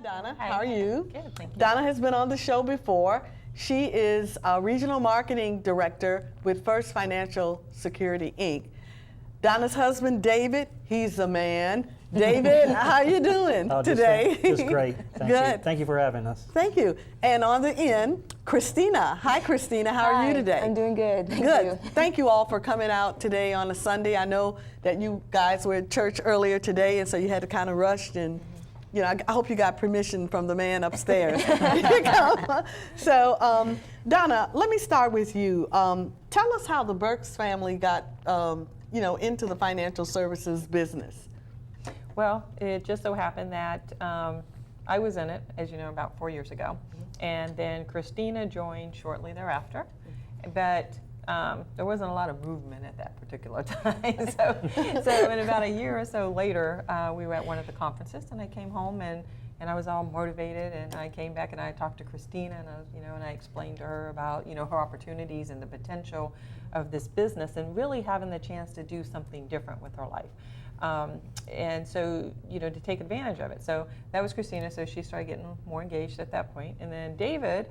Donna. Hi. How are you? Good, thank you. Donna has been on the show before. She is a Regional Marketing Director with First Financial Security, Inc. Donna's husband, David, he's the man. David, how you doing today? Just great. Thank Good. you. Thank you for having us. Thank you. And on the end, Christina. Hi, Christina. How are you today? I'm doing good. Thank Good. you. Thank you all for coming out today on a Sunday. I know that you guys were at church earlier today, and so you had to kind of rush. And you know, I hope you got permission from the man upstairs. So, Donna, let me start with you. Tell us how the Burks family got, into the financial services business. Well, it just so happened that I was in it, as you know, about 4 years ago. And then Christina joined shortly thereafter. But there wasn't a lot of movement at that particular time. So in about a year or so later, we were at one of the conferences, and I came home and I was all motivated, and I came back and I talked to Christina, and I explained to her about her opportunities and the potential of this business, and really having the chance to do something different with her life. And so, to take advantage of it. So that was Christina, so she started getting more engaged at that point. And then David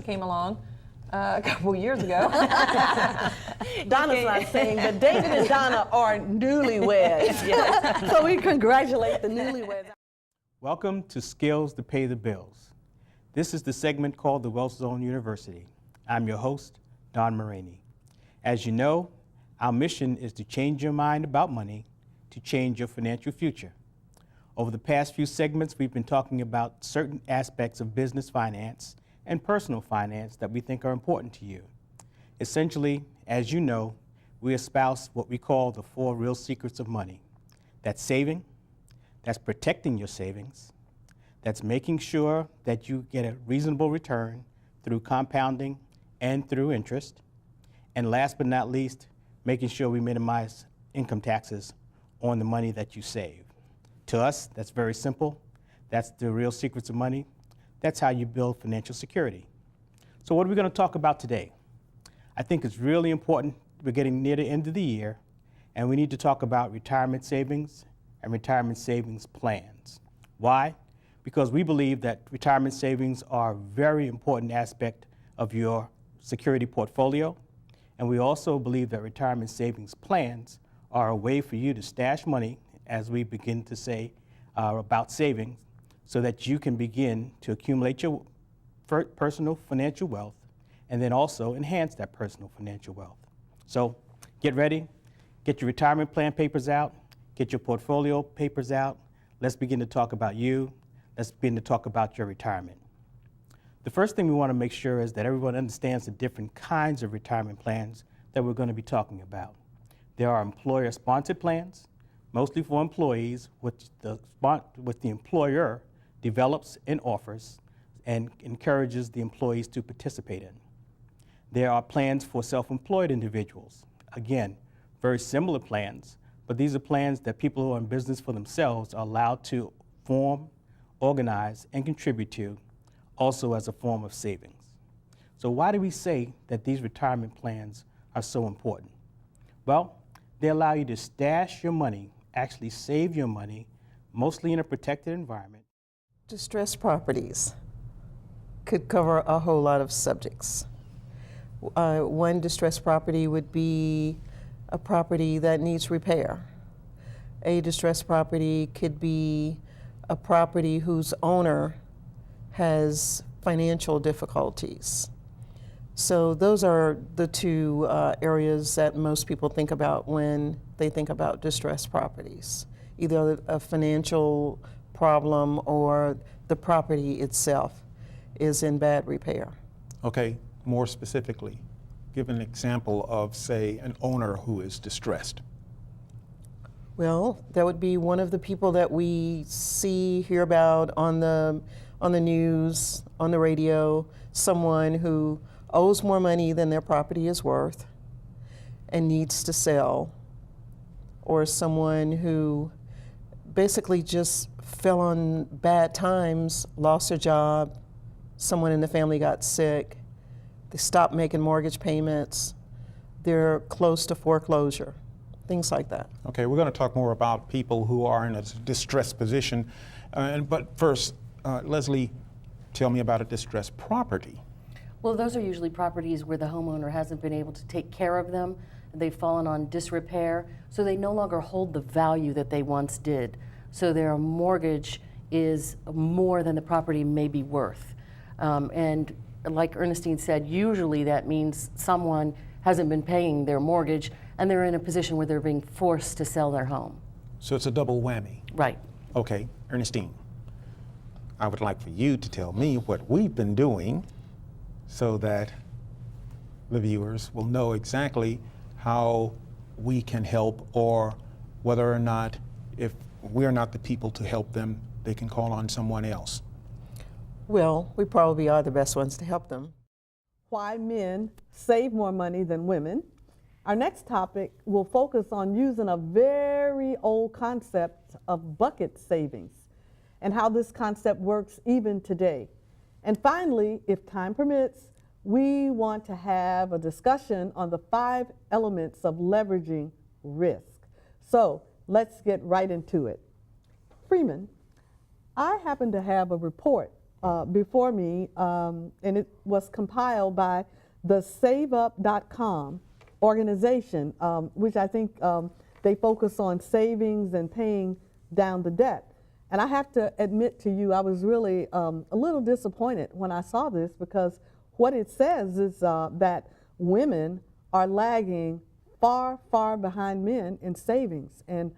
came along a couple years ago. Donna's not saying, but David and Donna are newlyweds. Yes. So we congratulate the newlyweds. Welcome to Skills to Pay the Bills. This is the segment called the Wealth Zone University. I'm your host, Don Marini. As you know, our mission is to change your mind about money to change your financial future. Over the past few segments, we've been talking about certain aspects of business finance and personal finance that we think are important to you. Essentially, as you know, we espouse what we call the 4 real secrets of money. That's saving, that's protecting your savings, that's making sure that you get a reasonable return through compounding and through interest, and last but not least, making sure we minimize income taxes on the money that you save. To us, that's very simple. That's the real secrets of money. That's how you build financial security. So what are we going to talk about today? I think it's really important. We're getting near the end of the year, and we need to talk about retirement savings and retirement savings plans. Why? Because we believe that retirement savings are a very important aspect of your security portfolio, and we also believe that retirement savings plans are a way for you to stash money, as we begin to say about savings, so that you can begin to accumulate your personal financial wealth and then also enhance that personal financial wealth. So get ready, get your retirement plan papers out, get your portfolio papers out. Let's begin to talk about you. Let's begin to talk about your retirement. The first thing we want to make sure is that everyone understands the different kinds of retirement plans that we're going to be talking about. There are employer-sponsored plans, mostly for employees, which the employer develops and offers and encourages the employees to participate in. There are plans for self-employed individuals. Again, very similar plans, but these are plans that people who are in business for themselves are allowed to form, organize, and contribute to, also as a form of savings. So why do we say that these retirement plans are so important? Well, they allow you to stash your money, actually save your money, mostly in a protected environment. Distressed properties could cover a whole lot of subjects. One distressed property would be a property that needs repair. A distressed property could be a property whose owner has financial difficulties. So those are the 2 areas that most people think about when they think about distressed properties, either a financial problem or the property itself is in bad repair. Okay, more specifically, give an example of, say, an owner who is distressed. Well, that would be one of the people that we hear about on the news, on the radio, someone who owes more money than their property is worth and needs to sell, or someone who basically just fell on bad times, lost their job, someone in the family got sick, they stopped making mortgage payments, they're close to foreclosure. things like that. Okay, we're going to talk more about people who are in a distressed position. But first, Leslie, tell me about a distressed property. Well, those are usually properties where the homeowner hasn't been able to take care of them. They've fallen on disrepair, so they no longer hold the value that they once did. So their mortgage is more than the property may be worth. And like Ernestine said, usually that means someone hasn't been paying their mortgage and they're in a position where they're being forced to sell their home. So it's a double whammy. Right. Okay, Ernestine, I would like for you to tell me what we've been doing so that the viewers will know exactly how we can help, or whether or not, if we're not the people to help them, they can call on someone else. Well, we probably are the best ones to help them. Why men save more money than women. Our next topic will focus on using a very old concept of bucket savings and how this concept works even today. And finally, if time permits, we want to have a discussion on the 5 elements of leveraging risk. So let's get right into it. Freeman, I happen to have a report before me, and it was compiled by the SaveUp.com organization, which I think they focus on savings and paying down the debt. And I have to admit to you, I was really a little disappointed when I saw this, because what it says is that women are lagging far, far behind men in savings. And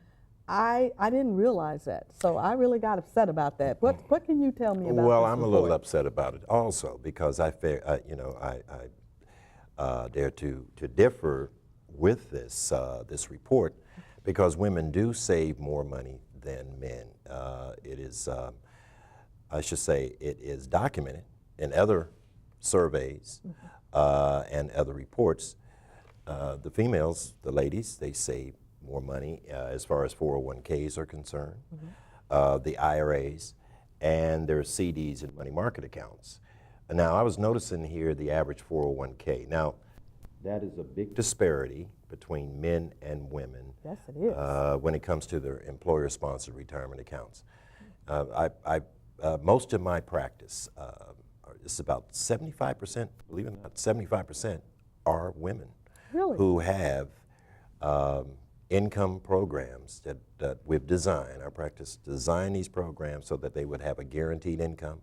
I didn't realize that, so I really got upset about that. What can you tell me about Well, this I'm report? a little upset about it also, because I dare to differ with this this report, because women do save more money than men. It is, I should say, it is documented in other surveys and other reports. The females, the ladies, they save more money as far as 401ks are concerned, the IRAs, and their CDs and money market accounts. Now, I was noticing here the average 401k. Now, that is a big disparity between men and women. Yes, it is. When it comes to their employer-sponsored retirement accounts. Most of my practice, it's about 75%, believe it or not, 75% are women Really? who have income programs that we've designed. Our practice designed these programs so that they would have a guaranteed income.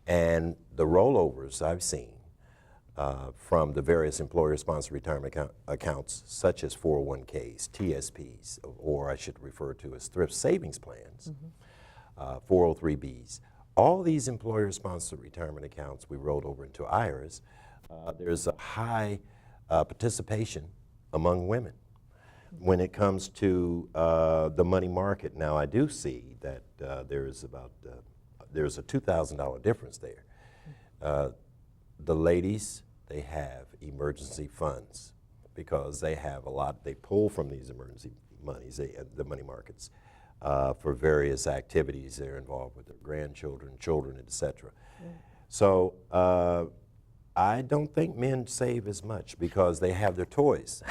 And the rollovers I've seen from the various employer-sponsored retirement accounts, such as 401ks, TSPs, or I should refer to as thrift savings plans, 403bs. All these employer-sponsored retirement accounts we rolled over into IRAs. There's a high participation among women when it comes to the money market. Now, I do see that there's a $2,000 difference there. The ladies, they have emergency funds because they have a lot, they pull from these emergency monies, the money markets, for various activities they're involved with, their grandchildren, children, etc. So I don't think men save as much because they have their toys.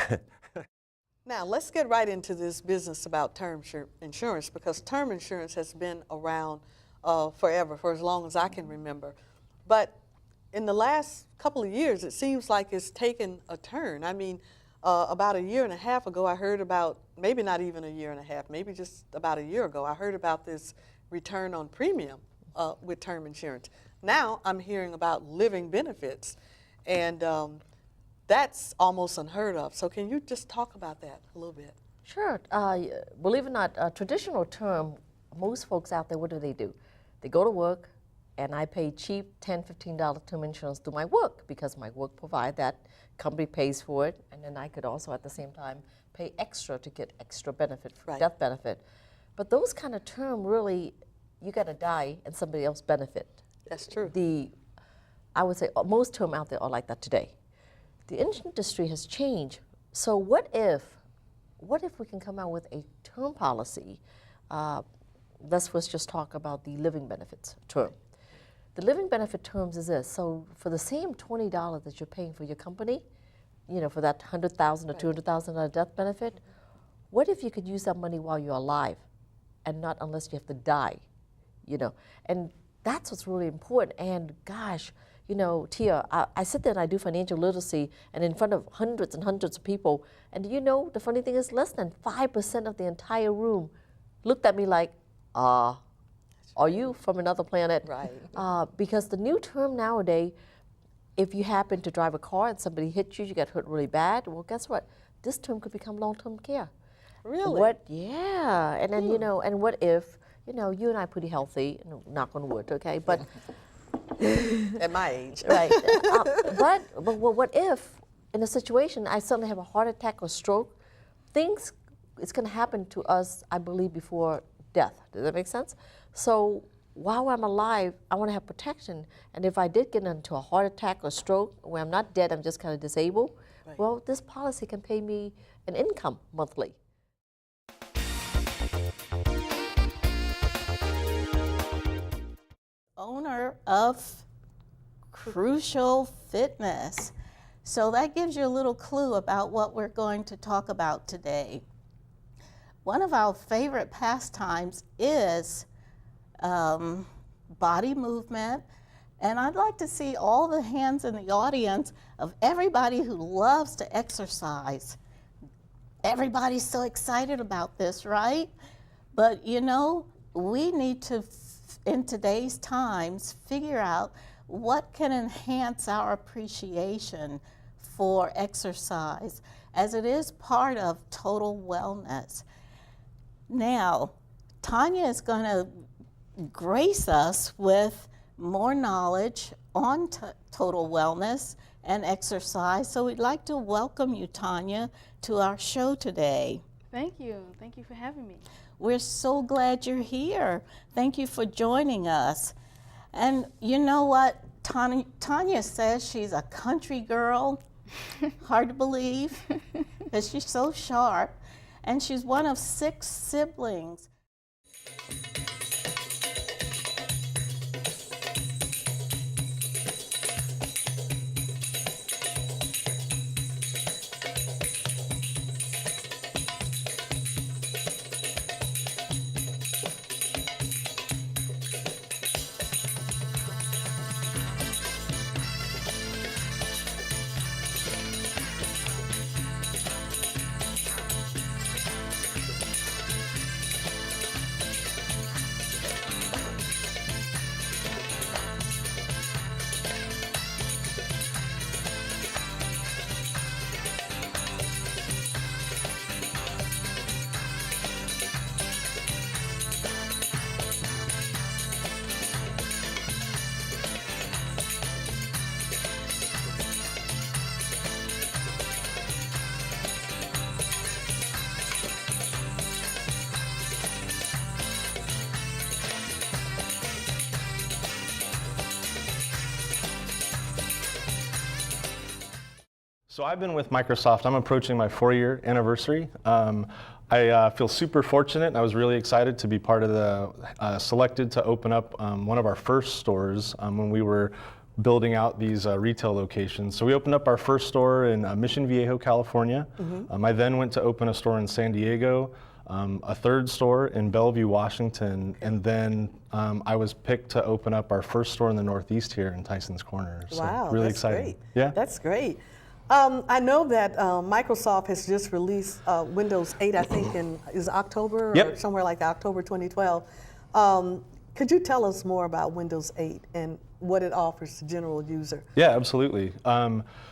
Now, let's get right into this business about term insurance, because term insurance has been around forever, for as long as I can remember. But in the last couple of years, it seems like it's taken a turn. I mean, about a year and a half ago, I heard about, maybe not even a year and a half, maybe just about a year ago, I heard about this return on premium with term insurance. Now I'm hearing about living benefits, and that's almost unheard of. So can you just talk about that a little bit? Sure. Believe it or not, a traditional term, most folks out there, what do? They go to work, and I pay cheap $10, $15 term insurance through my work because my work provides that, company pays for it, and then I could also at the same time pay extra to get extra benefit, Right. death benefit. But those kind of term really, you got to die and somebody else benefit. That's true. I would say most term out there are like that today. The industry has changed. So what if we can come out with a term policy? Let's first just talk about the living benefits term. The living benefit terms is this. So for the same $20 that you're paying for your company, you know, for that $100,000 or $200,000 death benefit, what if you could use that money while you're alive and not unless you have to die, you know? And that's what's really important. And gosh, you know, Tia, I sit there and I do financial literacy and in front of hundreds and hundreds of people. And you know, the funny thing is less than 5% of the entire room looked at me like, are you from another planet? Right. Because the new term nowadays, if you happen to drive a car and somebody hits you, you get hurt really bad, well, guess what? This term could become long-term care. Really? What? Yeah. And then, you know, and what if, you know, you and I are pretty healthy, knock on wood, okay? But At my age. right. But what if, in a situation, I suddenly have a heart attack or stroke? It's going to happen to us, I believe, before death. Does that make sense? So while I'm alive, I want to have protection. And if I did get into a heart attack or stroke, where I'm not dead, I'm just kind of disabled, Right. well, this policy can pay me an income monthly. Owner of Crucial Fitness. So that gives you a little clue about what we're going to talk about today. One of our favorite pastimes is body movement, and I'd like to see all the hands in the audience of everybody who loves to exercise. Everybody's so excited about this, right? But you know, we need to, in today's times, figure out what can enhance our appreciation for exercise, as it is part of total wellness. Now, Tanya is going to grace us with more knowledge on total wellness and exercise. So we'd like to welcome you, Tanya, to our show today. Thank you. Thank you for having me. We're so glad you're here. Thank you for joining us. And you know what? Tanya says she's a country girl. Hard to believe, because she's so sharp. And she's one of 6 siblings. So I've been with Microsoft. I'm approaching my 4-year anniversary. I feel super fortunate, and I was really excited to be part of the selected to open up one of our first stores when we were building out these retail locations. So we opened up our first store in Mission Viejo, California. I then went to open a store in San Diego, a third store in Bellevue, Washington, and then I was picked to open up our first store in the Northeast here in Tyson's Corner. So Wow, really that's exciting. great. Yeah, That's great. I know that Microsoft has just released Windows 8, I think, is October or Yep. somewhere like that, October 2012. Could you tell us more about Windows 8 and what it offers to general user? Yeah, absolutely.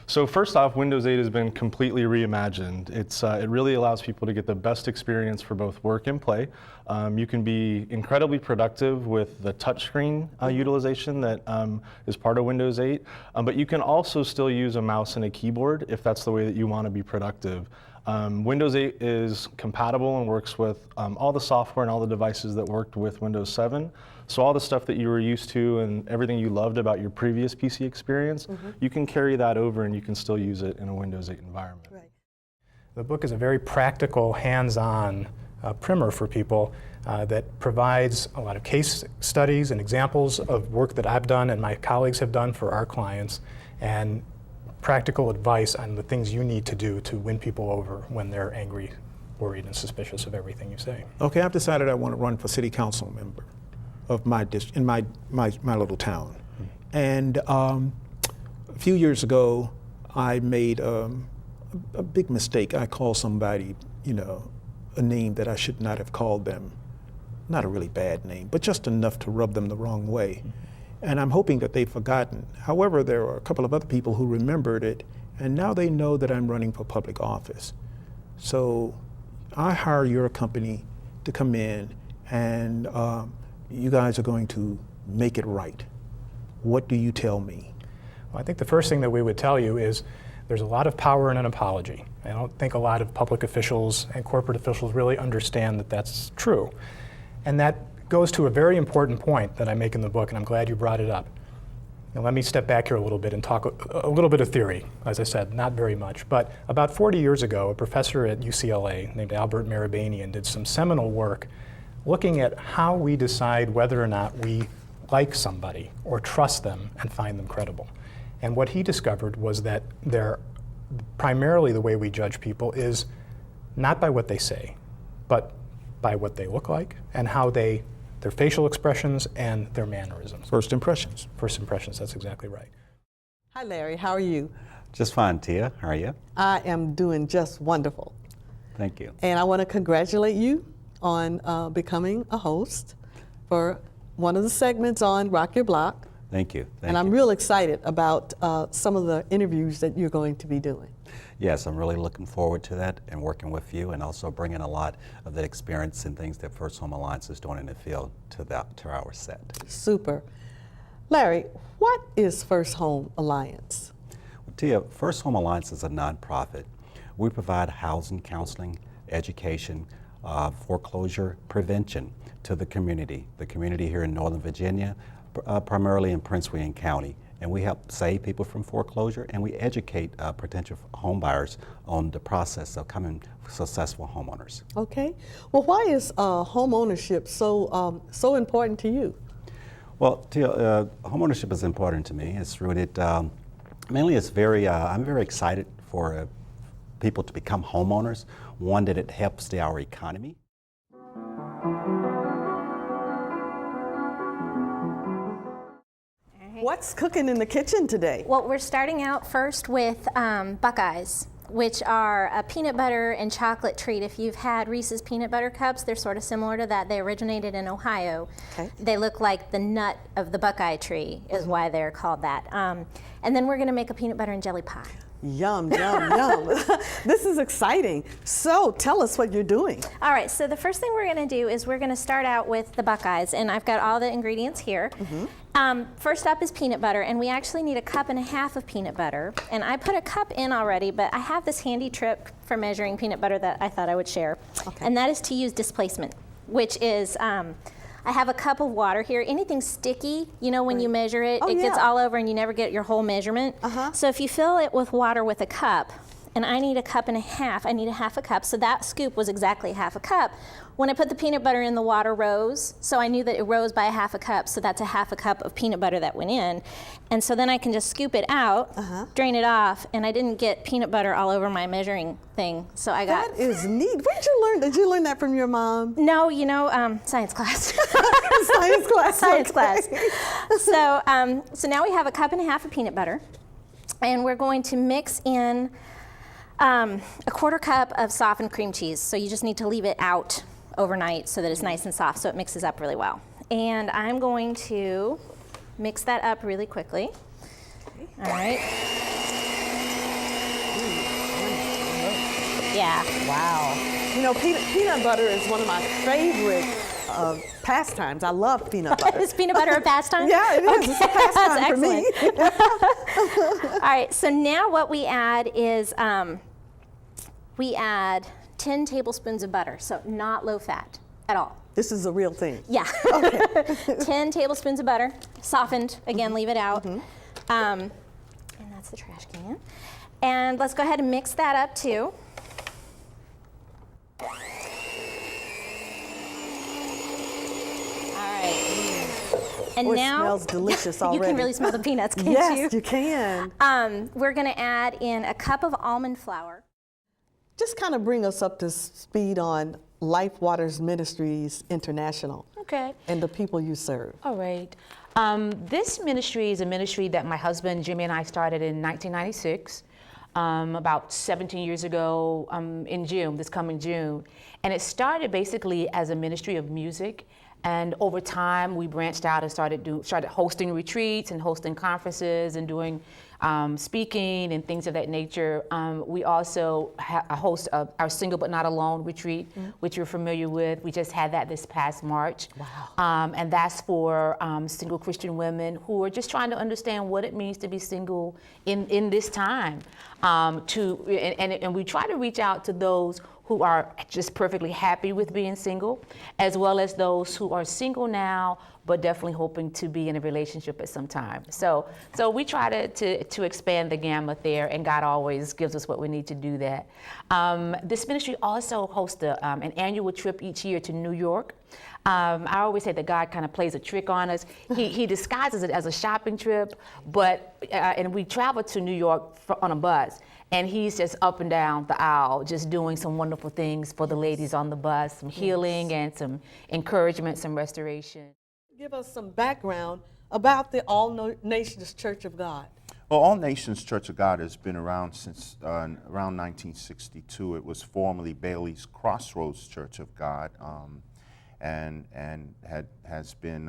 So first off, Windows 8 has been completely reimagined. It really allows people to get the best experience for both work and play. You can be incredibly productive with the touchscreen utilization that is part of Windows 8, but you can also still use a mouse and a keyboard if that's the way that you want to be productive. Windows 8 is compatible and works with all the software and all the devices that worked with Windows 7. So all the stuff that you were used to and everything you loved about your previous PC experience, you can carry that over and you can still use it in a Windows 8 environment. Right. The book is a very practical, hands-on primer for people that provides a lot of case studies and examples of work that I've done and my colleagues have done for our clients, and practical advice on the things you need to do to win people over when they're angry worried and suspicious of everything you say. Okay, I've decided I want to run for city council member of my district, in my little town. And a few years ago, I made a big mistake. I called somebody, you know, a name that I should not have called them. Not a really bad name, but just enough to rub them the wrong way. And I'm hoping that they've forgotten. However, there are a couple of other people who remembered it, and now they know that I'm running for public office. So I hire your company to come in, and you guys are going to make it right. What do you tell me? Well, I think the first thing that we would tell you is there's a lot of power in an apology. I don't think a lot of public officials and corporate officials really understand that that's true. And that goes to a very important point that I make in the book, and I'm glad you brought it up. Now, let me step back here a little bit and talk a little bit of theory. As I said, not very much. But about 40 years ago, a professor at UCLA named Albert Marabanian did some seminal work looking at how we decide whether or not we like somebody or trust them and find them credible. And what he discovered was that primarily the way we judge people is not by what they say, but by what they look like and how their facial expressions and their mannerisms. First impressions. First impressions, that's exactly right. Hi, Larry. How are you? Just fine, Tia. How are you? I am doing just wonderful. Thank you. And I want to congratulate you on becoming a host for one of the segments on Rock Your Block. Thank you. And I'm real excited about some of the interviews that you're going to be doing. Yes, I'm really looking forward to that and working with you, and also bringing a lot of that experience and things that First Home Alliance is doing in the field to our set. Super. Larry, what is First Home Alliance? Well, Tia, First Home Alliance is a nonprofit. We provide housing, counseling, education, foreclosure prevention to the community here in Northern Virginia, primarily in Prince William County. And we help save people from foreclosure, and we educate potential home buyers on the process of becoming successful homeowners. Okay. Well, why is home ownership so important to you? Well, home ownership is important to me. It's rooted, mainly I'm very excited for people to become homeowners. One, that it helps our economy. What's cooking in the kitchen today? Well, we're starting out first with Buckeyes, which are a peanut butter and chocolate treat. If you've had Reese's peanut butter cups, they're sort of similar to that. They originated in Ohio. Okay. They look like the nut of the Buckeye tree is why they're called that. And then we're going to make a peanut butter and jelly pie. Yum, yum, yum. This is exciting. So tell us what you're doing. All right, so the first thing we're going to do is we're going to start out with the Buckeyes, and I've got all the ingredients here. First up is peanut butter, and we actually need 1.5 cups of peanut butter. And I put a cup in already, but I have this handy trick for measuring peanut butter that I thought I would share. Okay. And that is to use displacement, which is I have a cup of water here. Anything sticky, you know, when you measure it, it gets all over and you never get your whole measurement. So if you fill it with water with a cup, and I need 1.5 cups, I need 1/2 cup. So that scoop was exactly 1/2 cup. When I put the peanut butter in, the water rose. So I knew that it rose by 1/2 cup. So that's 1/2 cup of peanut butter that went in. And so then I can just scoop it out, drain it off, and I didn't get peanut butter all over my measuring thing. So I got. That is neat. Where'd you learn? Did you learn that from your mom? No, you know, science class. Science class. Science class. So, so now we have 1.5 cups of peanut butter, and we're going to mix in 1/4 cup of softened cream cheese. So you just need to leave it out overnight so that it's nice and soft, so it mixes up really well. And I'm going to mix that up really quickly. All right. Yeah. Wow. You know, peanut butter is one of my favorite pastimes. I love peanut butter. Is peanut butter a pastime? Yeah, it is. Okay. It's a pastime for me. All right, so now what we add is we add 10 tablespoons of butter, so not low fat at all. This is a real thing. Yeah. Okay. 10 tablespoons of butter, softened. Again, leave it out. And that's the trash can. And let's go ahead and mix that up too. And now, it smells delicious already. You can really smell the peanuts, can't you? Yes, you can. We're going to add in 1 cup of almond flour. just kind of bring us up to speed on Life Waters Ministries International. Okay. And the people you serve. All right. This ministry is a ministry that my husband Jimmy and I started in 1996, about 17 years ago in June, this coming June. And it started basically as a ministry of music. And over time, we branched out and started hosting retreats and hosting conferences and doing speaking and things of that nature. We also host our Single But Not Alone retreat, which you're familiar with. We just had that this past March. Wow. And that's for single Christian women who are just trying to understand what it means to be single in this time. And we try to reach out to those who are just perfectly happy with being single, as well as those who are single now, but definitely hoping to be in a relationship at some time. So we try to expand the gamut there, and God always gives us what we need to do that. This ministry also hosts an annual trip each year to New York. I always say that God kind of plays a trick on us. He disguises it as a shopping trip, and we travel to New York on a bus. And he's just up and down the aisle, just doing some wonderful things for the ladies on the bus, some healing and some encouragement, some restoration. Give us some background about the All Nations Church of God. Well, All Nations Church of God has been around since around 1962. It was formerly Bailey's Crossroads Church of God, and has been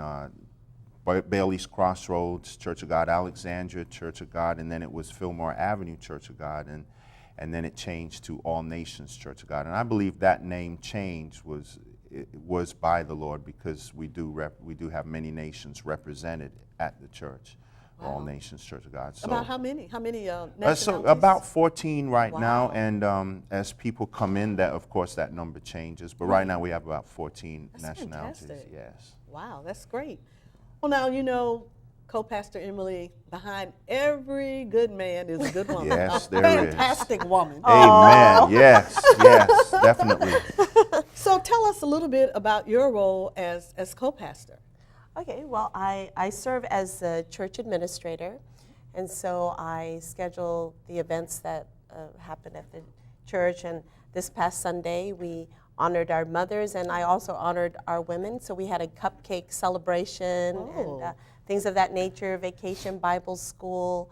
Bailey's Crossroads Church of God, Alexandria Church of God, and then it was Fillmore Avenue Church of God, and then it changed to All Nations Church of God. And I believe that name change was by the Lord, because we do have many nations represented at the church. Wow. All Nations Church of God. So, about how many? How many nationalities? So about 14 right wow. now, and as people come in, that of course that number changes. But right now we have about 14 that's nationalities. Fantastic. Yes. Wow, that's great. Well, now you know, Co-Pastor Emily, behind every good man is a good woman. Yes, there is. Fantastic woman. Amen. Yes, yes, definitely. So tell us a little bit about your role as co-pastor. Okay, well, I serve as a church administrator, and so I schedule the events that happen at the church. And this past Sunday, we honored our mothers, and I also honored our women. So we had a cupcake celebration and things of that nature, vacation Bible school,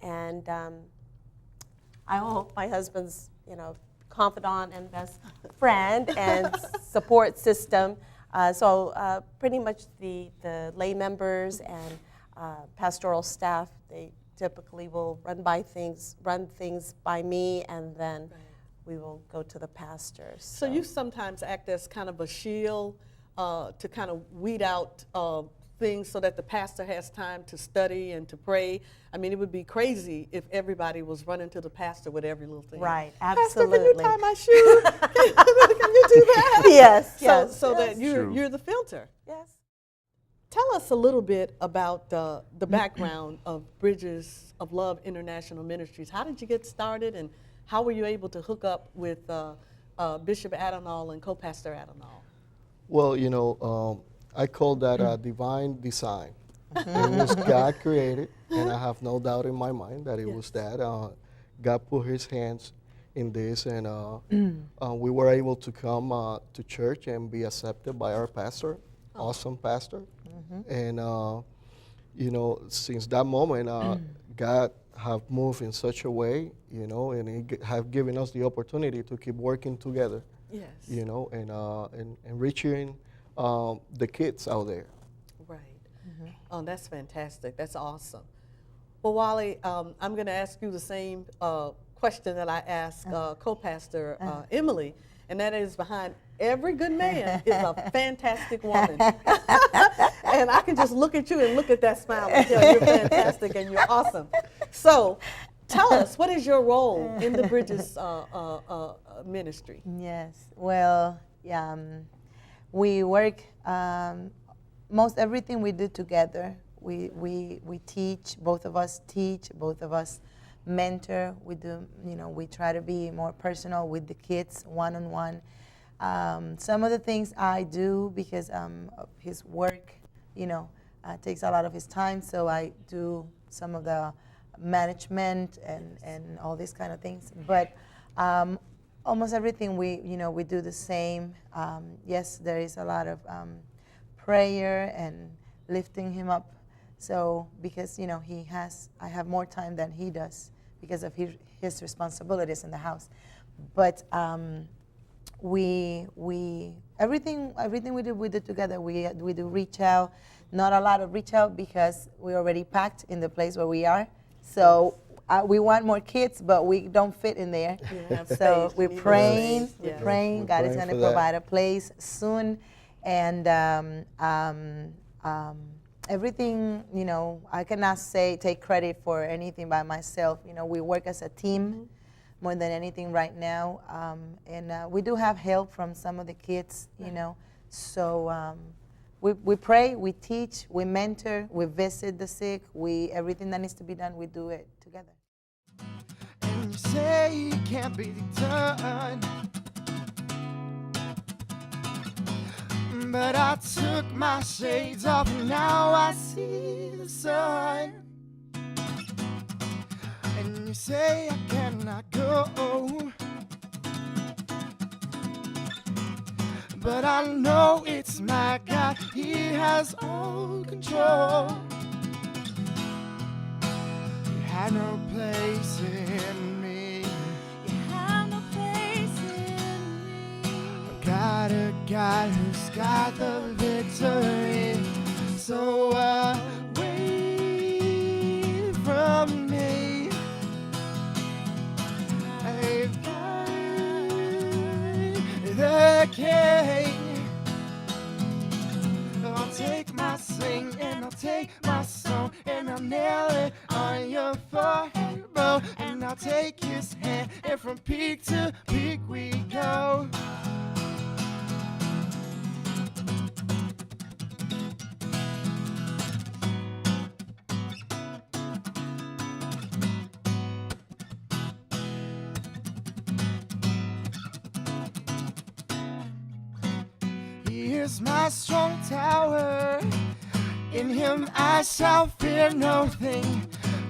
and I hope my husband's, confidant and best friend and support system. So pretty much the lay members and pastoral staff, they typically will run things by me, and then we will go to the pastors. So you sometimes act as kind of a shield to kind of weed out things so that the pastor has time to study and to pray. I mean, it would be crazy if everybody was running to the pastor with every little thing. Right, absolutely. Pastor, can you tie my shoe? Can you do that? Yes, So yes. that you're the filter. Yes. Tell us a little bit about the background of Bridges of Love International Ministries. How did you get started, and how were you able to hook up with Bishop Adenall and Co-Pastor Adenall? Well, I call that divine design. It was God created, and I have no doubt in my mind that it was that. God put his hands in this, and we were able to come to church and be accepted by our pastor, awesome pastor. And, since that moment, God have moved in such a way, and he have given us the opportunity to keep working together. Yes. And reaching the kids out there. Right. Oh, that's fantastic. That's awesome. Well, Wally, I'm going to ask you the same question that I asked Co-Pastor Emily, and that is, behind every good man is a fantastic woman. And I can just look at you and look at that smile and tell you're fantastic and you're awesome. So tell us, what is your role in the Bridges ministry? Yes, well, we work, most everything we do together. We teach, both of us teach, both of us mentor. We do, we try to be more personal with the kids, one-on-one. Some of the things I do because of his work, takes a lot of his time, so I do some of the management and all these kind of things. But almost everything we do the same. Yes, there is a lot of prayer and lifting him up. So because I have more time than he does because of his responsibilities in the house. But everything we do together. We do reach out. Not a lot of reach out because we're already packed in the place where we are. So we want more kids, but we don't fit in there. So we're praying. We're praying. God is going to provide a place soon, and everything. I cannot take credit for anything by myself. We work as a team more than anything right now, and we do have help from some of the kids. So. We pray, we teach, we mentor, we visit the sick, everything that needs to be done, we do it together. And you say it can't be done, but I took my shades off and now I see the sun. And you say I cannot go, but I know it's my God, He has all control. You had no place in me. You have no place in me. Got a God who's got the victory. So away from me. I've the King. I'll take my sling and I'll take my song and I'll nail it on your forehead, bro. And I'll take his hand and from peak to peak we go. He is my strong tower. In Him I shall fear no thing.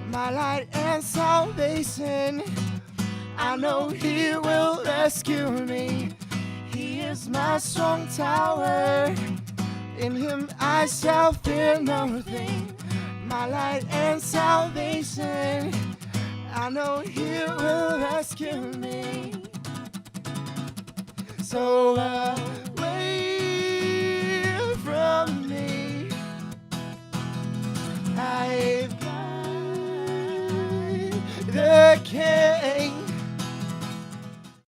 My light and salvation. I know He will rescue me. He is my strong tower. In Him I shall fear no thing. My light and salvation. I know He will rescue me. So